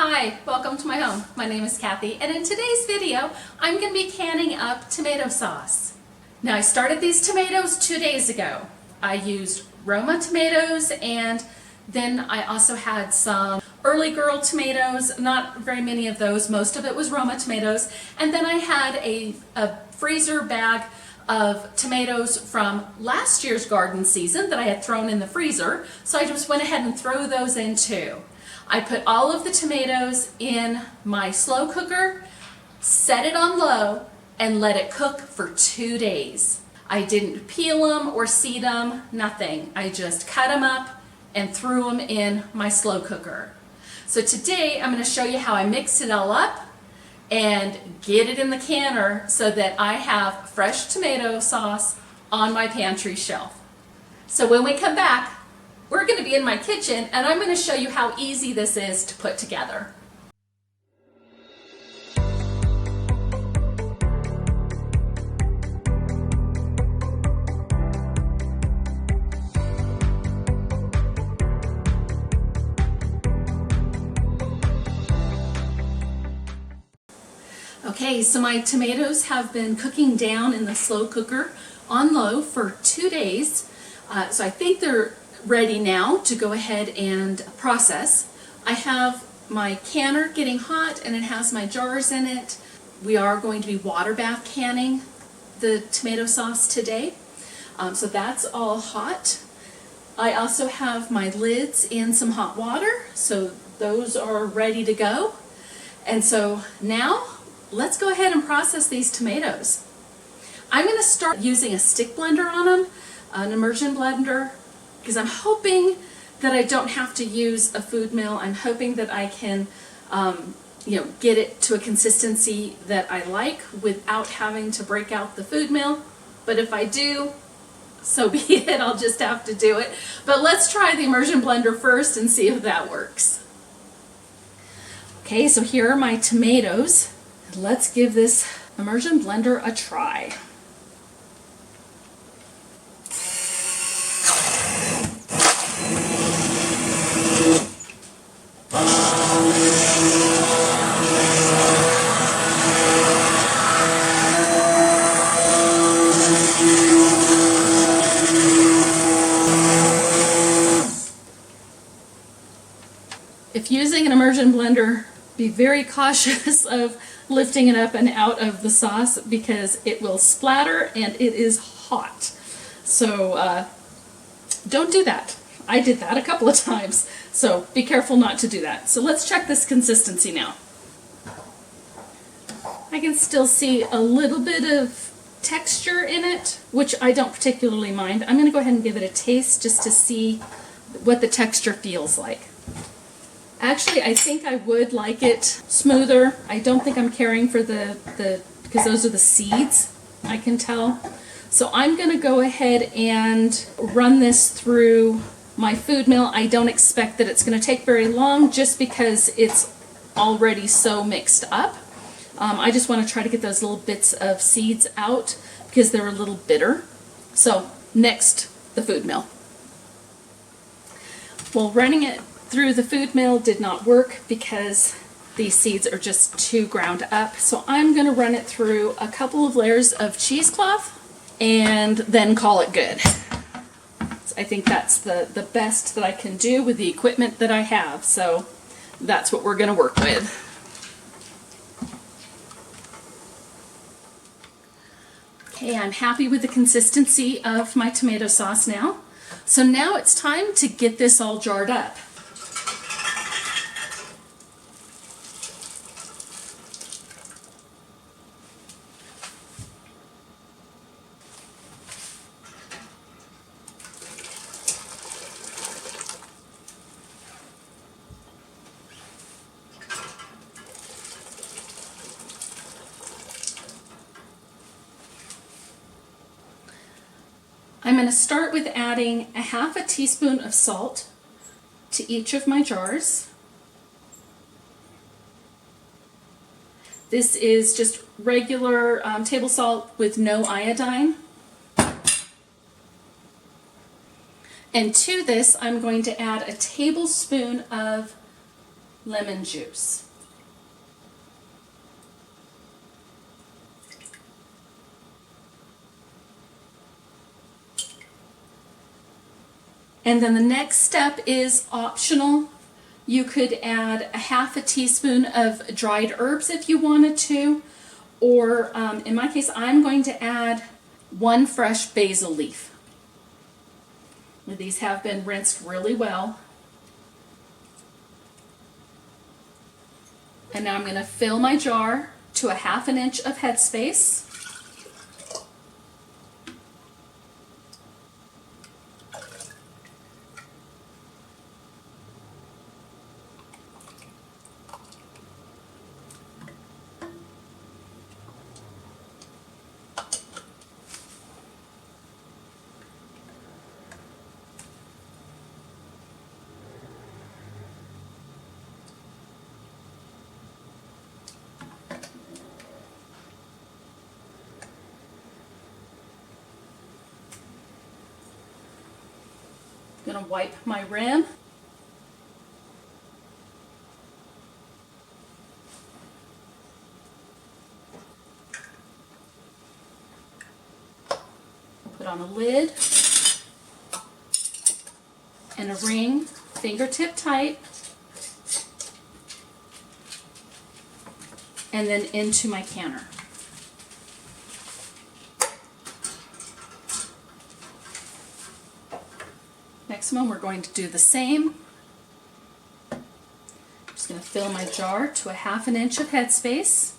Hi, welcome to my home. My name is Kathy, and in today's video, I'm going to be canning up tomato sauce. Now, I started these tomatoes 2 days ago. I used Roma tomatoes, and then I also had some Early Girl tomatoes, not very many of those, most of it was Roma tomatoes, and then I had a freezer bag of tomatoes from last year's garden season that I had thrown in the freezer, so I just went ahead and threw those in too. I put all of the tomatoes in my slow cooker, set it on low, and let it cook for 2 days. I didn't peel them or seed them, nothing. I just cut them up and threw them in my slow cooker. So today I'm going to show you how I mix it all up and get it in the canner so that I have fresh tomato sauce on my pantry shelf. So when we come back, we're going to be in my kitchen and I'm going to show you how easy this is to put together. Okay, so my tomatoes have been cooking down in the slow cooker on low for 2 days. So I think they're ready now to go ahead and process. I have my canner getting hot and it has my jars in it. We are going to be water bath canning the tomato sauce today. So that's all hot. I also have my lids in some hot water, so those are ready to go. And so now let's go ahead and process these tomatoes. I'm going to start using a stick blender on them, an immersion blender, because I'm hoping that I don't have to use a food mill. I'm hoping that I can get it to a consistency that I like without having to break out the food mill. But if I do, so be it, I'll just have to do it. But let's try the immersion blender first and see if that works. Okay, so here are my tomatoes. Let's give this immersion blender a try. If using an immersion blender, be very cautious of lifting it up and out of the sauce because it will splatter and it is hot. So don't do that. I did that a couple of times, so be careful not to do that. So let's check this consistency now. I can still see a little bit of texture in it, which I don't particularly mind. I'm going to go ahead and give it a taste just to see what the texture feels like. Actually, I think I would like it smoother. I don't think I'm caring for because those are the seeds, I can tell. So I'm going to go ahead and run this through my food mill. I don't expect that it's going to take very long just because it's already so mixed up. I just want to try to get those little bits of seeds out because they're a little bitter. So next, the food mill. Well, running it through the food mill did not work because these seeds are just too ground up. So I'm going to run it through a couple of layers of cheesecloth and then call it good. So I think that's the best that I can do with the equipment that I have. So that's what we're going to work with. Okay, I'm happy with the consistency of my tomato sauce now. So now it's time to get this all jarred up. I'm going to start with adding a half a teaspoon of salt to each of my jars. This is just regular table salt with no iodine. And to this, I'm going to add a tablespoon of lemon juice. And then the next step is optional. You could add a half a teaspoon of dried herbs if you wanted to, or in my case, I'm going to add 1 fresh basil leaf. These have been rinsed really well. And now I'm going to fill my jar to a 1/2 inch of headspace. I'm going to wipe my rim. Put on a lid and a ring, fingertip tight, and then into my canner. Next one, we're going to do the same. I'm just going to fill my jar to a 1/2 inch of headspace.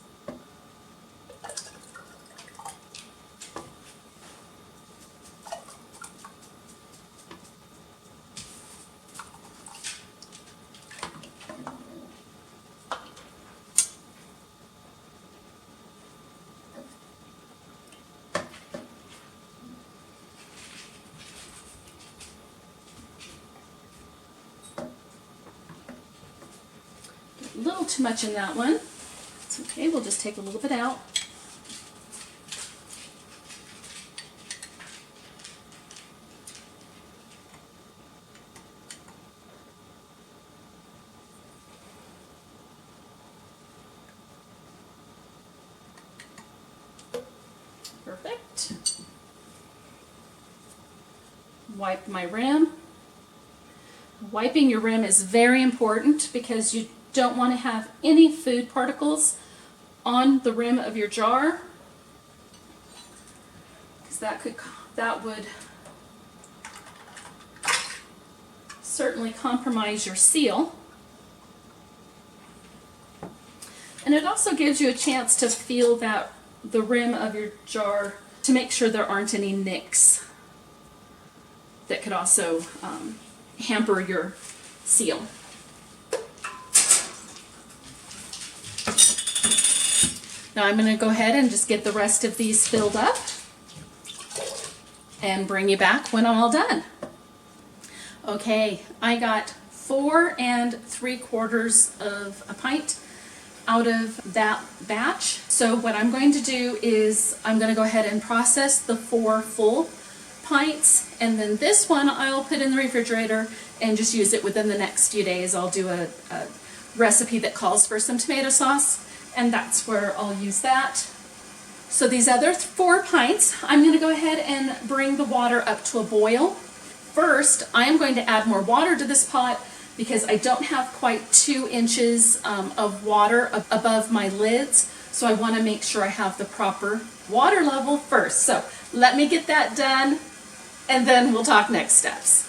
A little too much in that one. It's okay, we'll just take a little bit out. Perfect. Wipe my rim. Wiping your rim is very important because you don't want to have any food particles on the rim of your jar, because that would certainly compromise your seal. And it also gives you a chance to feel the rim of your jar to make sure there aren't any nicks that could also hamper your seal. Now I'm going to go ahead and just get the rest of these filled up and bring you back when I'm all done. Okay, I got 4 3/4 of a pint out of that batch. So what I'm going to do is I'm going to go ahead and process the 4 full pints, and then this one I'll put in the refrigerator and just use it within the next few days. I'll do a recipe that calls for some tomato sauce, and that's where I'll use that. So these other 4 pints, I'm going to go ahead and bring the water up to a boil. First, I am going to add more water to this pot because I don't have quite 2 inches of water above my lids, so I want to make sure I have the proper water level first. So let me get that done, and then we'll talk next steps.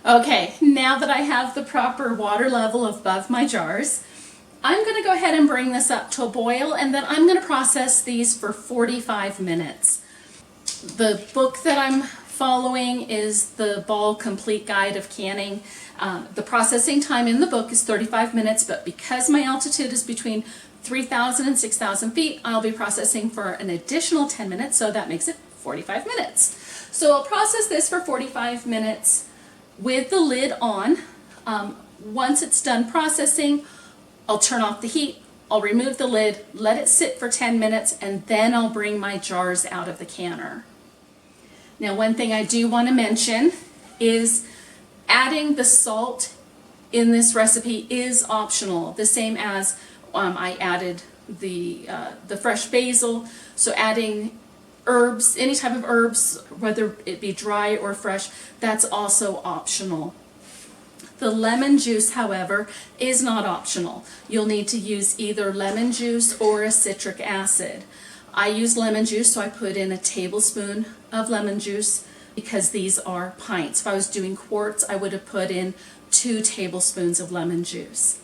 Okay, now that I have the proper water level above my jars, I'm going to go ahead and bring this up to a boil, and then I'm going to process these for 45 minutes. The book that I'm following is the Ball Complete Guide of Canning. The processing time in the book is 35 minutes, but because my altitude is between 3,000 and 6,000 feet, I'll be processing for an additional 10 minutes, so that makes it 45 minutes. So I'll process this for 45 minutes with the lid on. Once it's done processing, I'll turn off the heat, I'll remove the lid, let it sit for 10 minutes, and then I'll bring my jars out of the canner. Now, one thing I do want to mention is adding the salt in this recipe is optional, the same as I added the fresh basil. So adding herbs, any type of herbs, whether it be dry or fresh, that's also optional. The lemon juice, however, is not optional. You'll need to use either lemon juice or a citric acid. I use lemon juice, so I put in a tablespoon of lemon juice because these are pints. If I was doing quarts, I would have put in 2 tablespoons of lemon juice.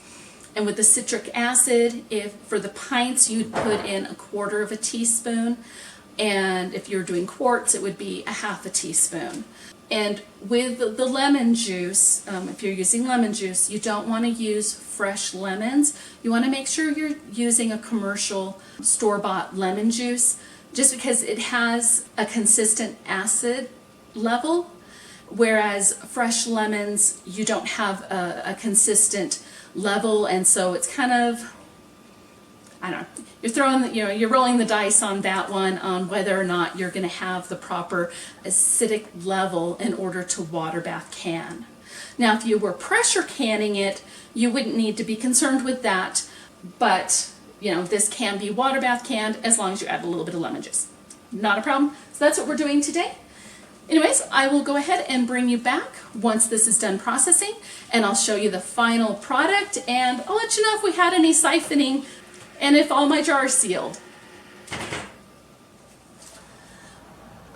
And with the citric acid, if for the pints, you'd put in 1/4 teaspoon. And if you're doing quarts, it would be 1/2 teaspoon. And with the lemon juice, if you're using lemon juice, you don't want to use fresh lemons. You want to make sure you're using a commercial store-bought lemon juice, just because it has a consistent acid level, whereas fresh lemons, you don't have a consistent level, and so it's kind of, I don't know, you're throwing, you're rolling the dice on that one, on whether or not you're going to have the proper acidic level in order to water bath can. Now, if you were pressure canning it, you wouldn't need to be concerned with that, but this can be water bath canned as long as you add a little bit of lemon juice. Not a problem. So that's what we're doing today. Anyways, I will go ahead and bring you back once this is done processing, and I'll show you the final product, and I'll let you know if we had any siphoning and if all my jars sealed.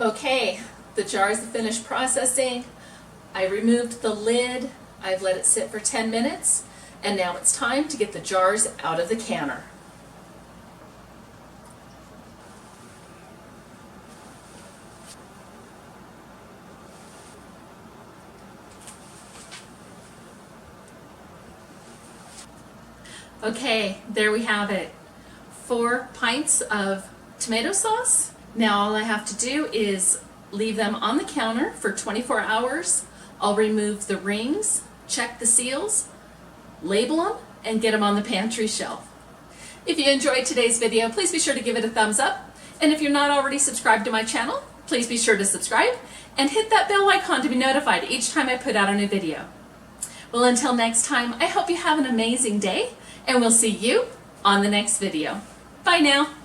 Okay, the jars have finished processing. I removed the lid. I've let it sit for 10 minutes, and now it's time to get the jars out of the canner. Okay, there we have it. 4 pints of tomato sauce. Now all I have to do is leave them on the counter for 24 hours. I'll remove the rings, check the seals, label them, and get them on the pantry shelf. If you enjoyed today's video, please be sure to give it a thumbs up. And if you're not already subscribed to my channel, please be sure to subscribe and hit that bell icon to be notified each time I put out a new video. Well, until next time, I hope you have an amazing day, and we'll see you on the next video. Bye now.